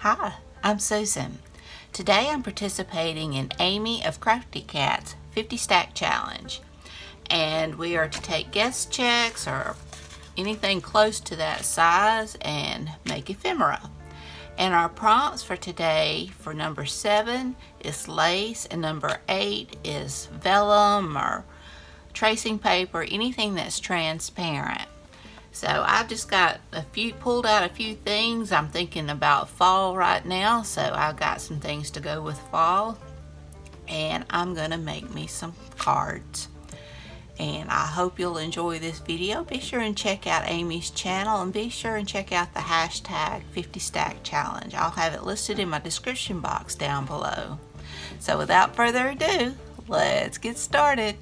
Hi, I'm Susan. Today I'm participating in Amy of Crafty Cat's 50 Stack Challenge, and we are to take guest checks or anything close to that size and make ephemera. And our prompts for today for number 7 is lace, and number 8 is vellum or tracing paper, anything that's transparent. So I've just got pulled out a few things. I'm thinking about fall right now, so I've got some things to go with fall. And I'm gonna make me some cards. And I hope you'll enjoy this video. Be sure and check out Amy's channel, and be sure and check out the hashtag 50 Stack Challenge. I'll have it listed in my description box down below. So without further ado, let's get started.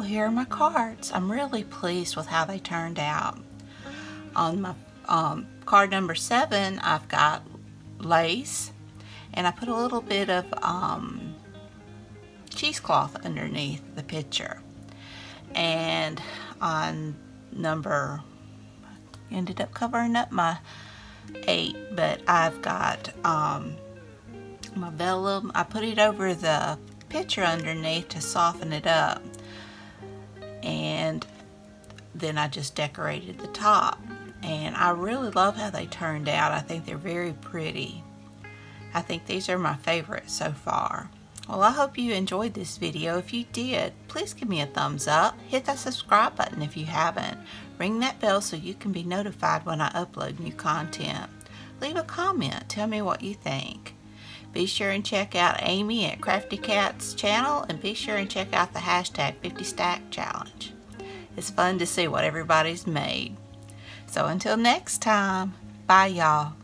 here are my cards. I'm really pleased with how they turned out. On my card number 7, I've got lace, and I put a little bit of cheesecloth underneath the picture. And on number, ended up covering up my 8, but I've got my vellum. I put it over the picture underneath to soften it up, and then I just decorated the top. And I really love how they turned out. I think they're very pretty. I think these are my favorites so far. Well, I hope you enjoyed this video. If you did, please give me a thumbs up. Hit that subscribe button if you haven't. Ring that bell so you can be notified when I upload new content. Leave a comment. Tell me what you think. Be sure and check out Amy at Crafty Cat's channel, and be sure and check out the hashtag 50 Stack Challenge. It's fun to see what everybody's made. So until next time, bye y'all.